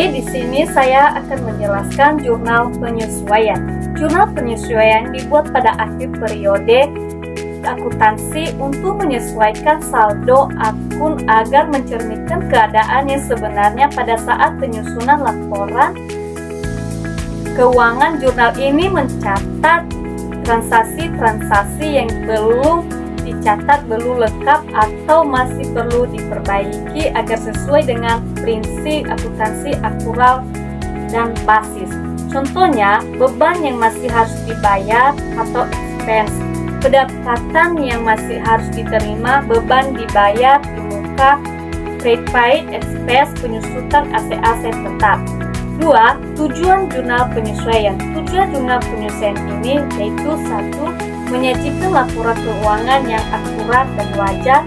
Jadi di sini saya akan menjelaskan jurnal penyesuaian. Jurnal penyesuaian dibuat pada akhir periode akuntansi untuk menyesuaikan saldo akun agar mencerminkan keadaan yang sebenarnya pada saat penyusunan laporan keuangan. Jurnal ini mencatat transaksi-transaksi yang belum dicatat, belum lengkap atau masih perlu diperbaiki agar sesuai dengan prinsip akuntansi akurat dan basis. Contohnya, beban yang masih harus dibayar atau expense, pendapatan yang masih harus diterima, beban dibayar di muka, prepaid expense, penyusutan aset-aset tetap. 2. Tujuan jurnal penyesuaian. Tujuan jurnal penyesuaian ini yaitu 1. Menyajikan laporan keuangan yang akurat dan wajar,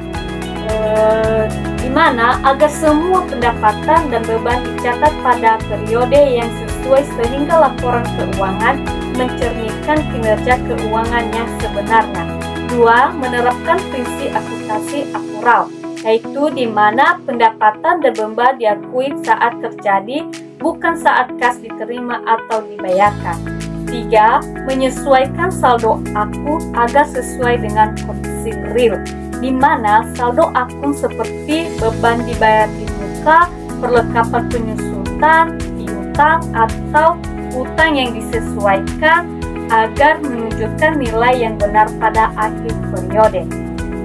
di mana agar semua pendapatan dan beban dicatat pada periode yang sesuai sehingga laporan keuangan mencerminkan kinerja keuangan yang sebenarnya. 2. Menerapkan prinsip akuntansi akurat, yaitu di mana pendapatan dan beban diakui saat terjadi, bukan saat kas diterima atau dibayarkan. 3. Menyesuaikan saldo akun agar sesuai dengan kondisi real, di mana saldo akun seperti beban dibayar di muka, perlengkapan penyusutan, piutang, atau utang yang disesuaikan agar menunjukkan nilai yang benar pada akhir periode.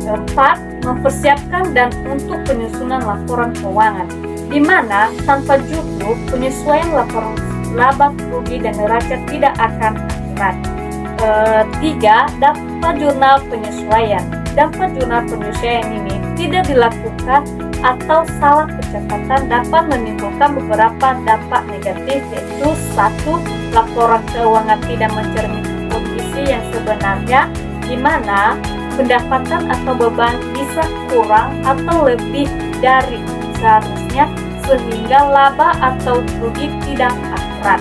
4. Mempersiapkan dan untuk penyusunan laporan keuangan, di mana tanpa judul penyesuaian laporan laba, rugi, dan neraca tidak akan akurat. 3. Dampak jurnal penyesuaian. Dampak jurnal penyesuaian ini tidak dilakukan atau salah pencatatan dapat menimbulkan beberapa dampak negatif, yaitu 1. Laporan keuangan tidak mencerminkan kondisi yang sebenarnya, di mana pendapatan atau beban bisa kurang atau lebih dari seharusnya sehingga laba atau rugi tidak akurat.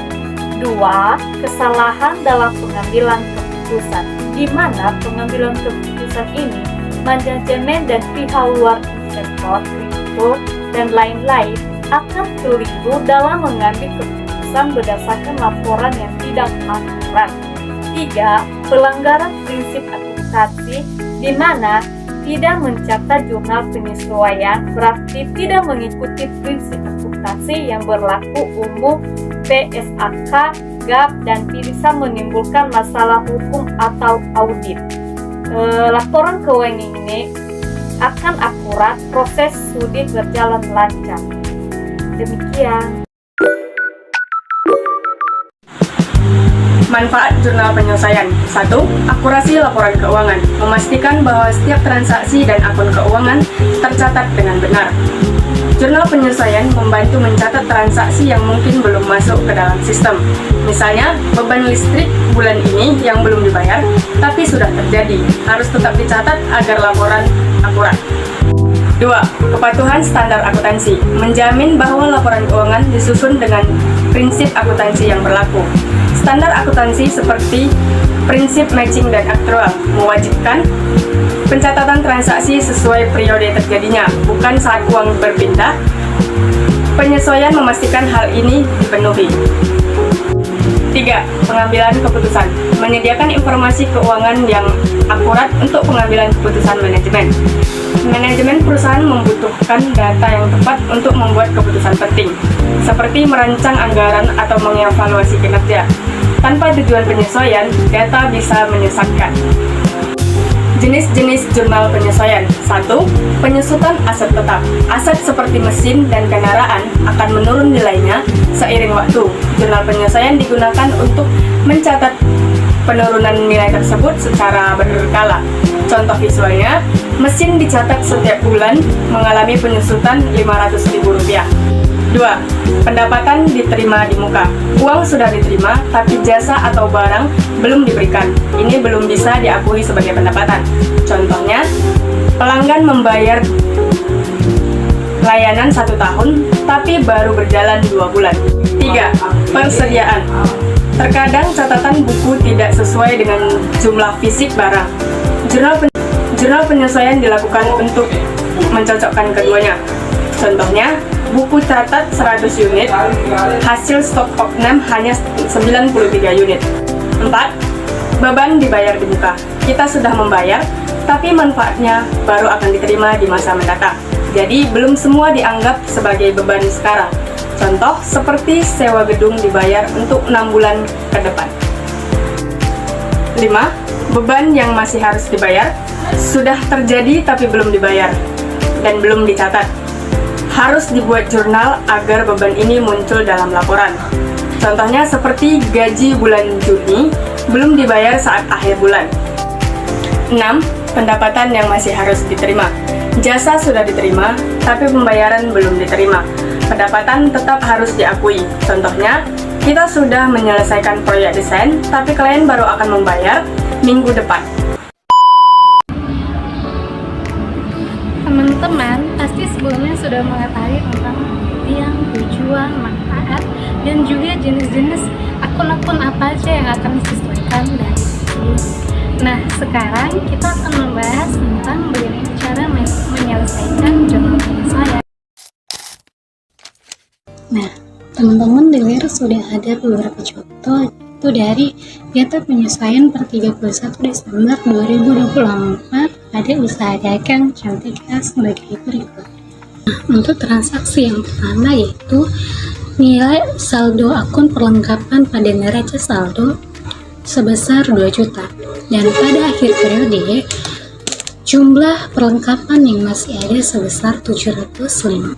2. Kesalahan dalam pengambilan keputusan, di mana pengambilan keputusan ini manajemen dan pihak luar investor, kreditur, dan lain-lain akan keliru dalam mengambil keputusan berdasarkan laporan yang tidak akurat. 3. Pelanggaran prinsip akuntansi, di mana tidak mencatat jurnal penyesuaian berarti tidak mengikuti prinsip akuntansi yang berlaku umum PSAK, GAAP, dan bisa menimbulkan masalah hukum atau audit. Laporan keuangan ini akan akurat, proses studi berjalan lancar. Demikian. Manfaat jurnal penyelesaian. 1. Akurasi laporan keuangan. Memastikan bahwa setiap transaksi dan akun keuangan tercatat dengan benar. Jurnal penyelesaian membantu mencatat transaksi yang mungkin belum masuk ke dalam sistem. Misalnya, beban listrik bulan ini yang belum dibayar, tapi sudah terjadi. Harus tetap dicatat agar laporan akurat. 2. Kepatuhan standar akuntansi. Menjamin bahwa laporan keuangan disusun dengan prinsip akuntansi yang berlaku. Standar akuntansi seperti prinsip matching dan aktual mewajibkan pencatatan transaksi sesuai periode terjadinya, bukan saat uang berpindah. Penyesuaian memastikan hal ini dipenuhi. 3. Pengambilan keputusan. Menyediakan informasi keuangan yang akurat untuk pengambilan keputusan manajemen. Manajemen perusahaan membutuhkan data yang tepat untuk membuat keputusan penting, seperti merancang anggaran atau mengevaluasi kinerja. Tanpa tujuan penyesuaian, data bisa menyesatkan. Jenis-jenis jurnal penyesuaian. 1. Penyusutan aset tetap. Aset seperti mesin dan kendaraan akan menurun nilainya seiring waktu. Jurnal penyesuaian digunakan untuk mencatat penurunan nilai tersebut secara berkala. Contoh visualnya, mesin dicatat setiap bulan mengalami penyusutan Rp500.000. 2. Pendapatan diterima di muka. Uang sudah diterima, tapi jasa atau barang belum diberikan. Ini belum bisa diakui sebagai pendapatan. Contohnya, pelanggan membayar layanan 1 tahun, tapi baru berjalan 2 bulan. 3. Persediaan. Terkadang catatan buku tidak sesuai dengan jumlah fisik barang. Jurnal penyesuaian dilakukan untuk mencocokkan keduanya. Contohnya, buku catat 100 unit, hasil stok opname hanya 93 unit. 4. Beban dibayar di muka. Kita sudah membayar, tapi manfaatnya baru akan diterima di masa mendatang. Jadi belum semua dianggap sebagai beban sekarang. Contoh seperti sewa gedung dibayar untuk 6 bulan ke depan. 5. Beban yang masih harus dibayar. Sudah terjadi tapi belum dibayar dan belum dicatat. Harus dibuat jurnal agar beban ini muncul dalam laporan. Contohnya seperti gaji bulan Juni belum dibayar saat akhir bulan. 6. Pendapatan yang masih harus diterima. Jasa sudah diterima, tapi pembayaran belum diterima. Pendapatan tetap harus diakui. Contohnya, kita sudah menyelesaikan proyek desain, tapi klien baru akan membayar minggu depan. Teman-teman pasti sebelumnya sudah mengetahui tentang yang tujuan, manfaat, dan juga jenis-jenis akun-akun apa aja yang akan disesuaikan dari sini. Nah, sekarang kita akan membahas tentang bagaimana cara menyelesaikan jurnal penyesuaian. Nah, teman-teman dengar sudah ada beberapa contoh itu dari data penyesuaian per 31 Desember 2024 pada usaha dagang Cantika sebagai berikut. Nah, untuk transaksi yang pertama yaitu nilai saldo akun perlengkapan pada neraca saldo sebesar 2 juta, dan pada akhir periode jumlah perlengkapan yang masih ada sebesar 750.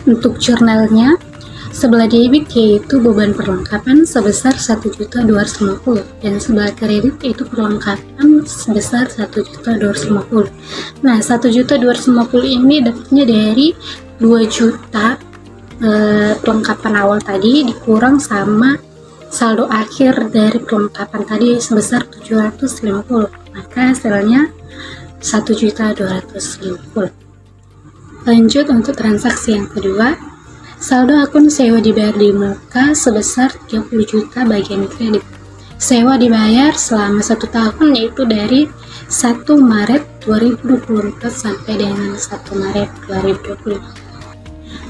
Untuk jurnalnya, sebelah debit yaitu beban perlengkapan sebesar 1.250 dan sebelah kredit yaitu perlengkapan sebesar 1.250. Nah, 1.250 ini dapatnya dari 2 juta perlengkapan awal tadi dikurang sama saldo akhir dari perlengkapan tadi sebesar 750, maka hasilnya 1.250. Lanjut untuk transaksi yang kedua, saldo akun sewa dibayar di muka sebesar 30 juta bagian kredit. Sewa dibayar selama 1 tahun yaitu dari 1 Maret 2024 sampai dengan 1 Maret 2025.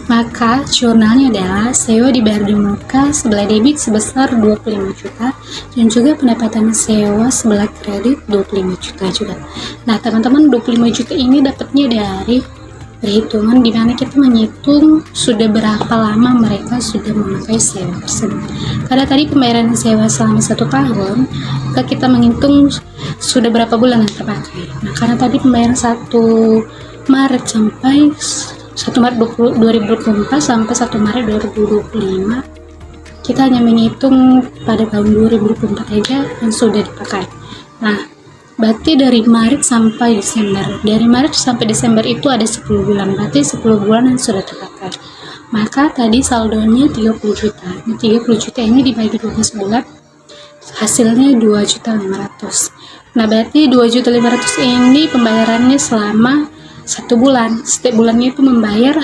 Maka jurnalnya adalah sewa dibayar di muka sebelah debit sebesar 25 juta dan juga pendapatan sewa sebelah kredit 25 juta juga. Nah, teman-teman, 25 juta ini dapatnya dari perhitungan di mana kita menghitung sudah berapa lama mereka sudah memakai sewa tersebut. Karena tadi pembayaran sewa selama 1 tahun, maka kita menghitung sudah berapa bulan yang terpakai. Nah, karena tadi pembayaran 1 Maret sampai 1 Maret 2024 sampai 1 Maret 2025, kita hanya menghitung pada tahun 2024 aja yang sudah dipakai. Nah, berarti dari Maret sampai Desember. Dari Maret sampai Desember itu ada 10 bulan, berarti 10 bulan yang sudah terpakai. Maka tadi saldonya 30 juta. Nah, 30 juta ini dibagi 12 bulan, hasilnya 2.500.000. Nah, berarti 2.500.000 ini pembayarannya selama 1 bulan. Setiap bulannya itu membayar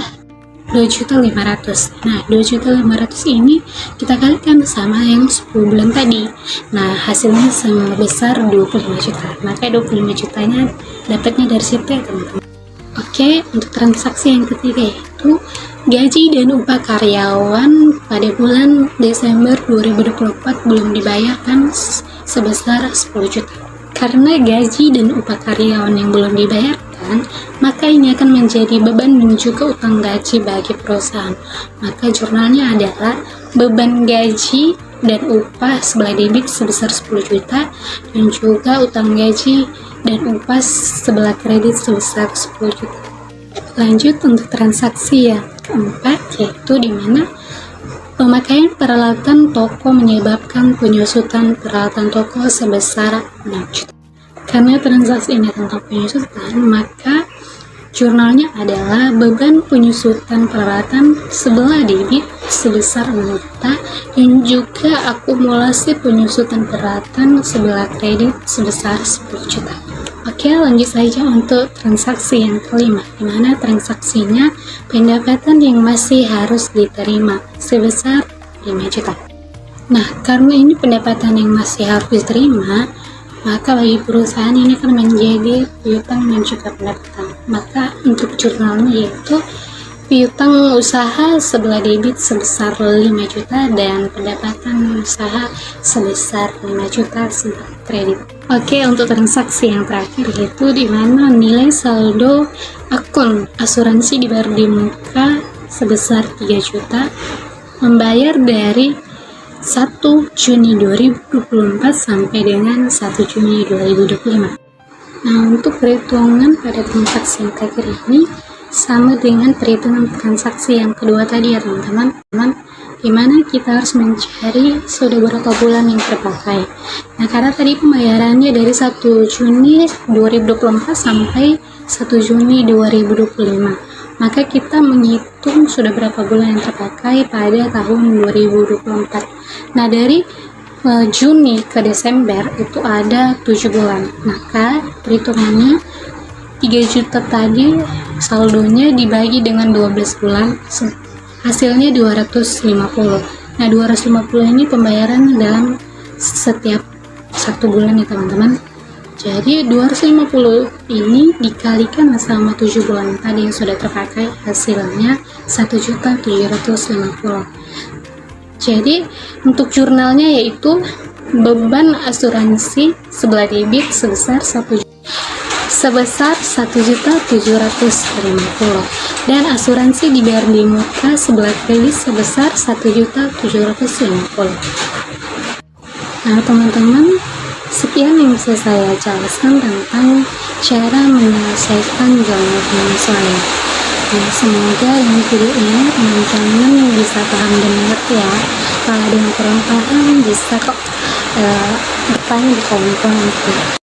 2.500.000. Nah, 2.500.000 ini kita kalikan sama yang 10 bulan tadi. Nah, hasilnya sama besar 25 juta. Maka 25 jutanya dapatnya dari situ ya, teman-teman. Oke, untuk transaksi yang ketiga yaitu gaji dan upah karyawan pada bulan Desember 2024 belum dibayarkan sebesar 10 juta. Karena gaji dan upah karyawan yang belum dibayarkan, maka ini akan menjadi beban dan juga utang gaji bagi perusahaan. Maka jurnalnya adalah beban gaji dan upah sebelah debit sebesar 10 juta dan juga utang gaji dan upah sebelah kredit sebesar 10 juta. Lanjut untuk transaksi yang keempat yaitu di mana pemakaian peralatan toko menyebabkan penyusutan peralatan toko sebesar 6 juta. Karena transaksi ini tentang penyusutan, maka jurnalnya adalah beban penyusutan peralatan sebelah debit sebesar 6 juta dan juga akumulasi penyusutan peralatan sebelah kredit sebesar 10 juta. Oke, lanjut saja untuk transaksi yang kelima, di mana transaksinya pendapatan yang masih harus diterima sebesar 5 juta. Nah, karena ini pendapatan yang masih harus diterima, maka bagi perusahaan ini akan menjadi piutang dan juga pendapatan. Maka untuk jurnalnya yaitu piutang usaha sebelah debit sebesar 5 juta dan pendapatan usaha sebesar 5 juta sebelah kredit. Oke, untuk transaksi yang terakhir yaitu di mana nilai saldo akun asuransi dibayar di muka sebesar 3 juta membayar dari 1 Juni 2024 sampai dengan 1 Juni 2025. Nah, untuk perhitungan pada transaksi yang terakhir ini sama dengan perhitungan transaksi yang kedua tadi ya teman-teman, dimana kita harus mencari sudah berapa bulan yang terpakai. Nah, karena tadi pembayarannya dari 1 Juni 2024 sampai 1 Juni 2025, maka kita menghitung sudah berapa bulan yang terpakai pada tahun 2024. Nah, dari Juni ke Desember itu ada 7 bulan, maka perhitungannya 3 juta tadi saldonya dibagi dengan 12 bulan hasilnya 250. Nah, 250 ini pembayaran dalam setiap 1 bulan ya teman-teman. Jadi 250 ini dikalikan sama 7 bulan tadi yang sudah terpakai, hasilnya 1.750.000. Jadi untuk jurnalnya yaitu beban asuransi sebelah debit sebesar 1.750.000 dan asuransi dibayar di muka sebelah kredit sebesar 1.750.000. Nah teman-teman, sekian yang bisa saya jelaskan tentang cara menyelesaikan jurnal penyesuaian. Nah, semoga dengan video ini teman-teman bisa paham dan mengerti ya. Kalau ada yang kurang paham bisa kok bertanya di kolom komentar.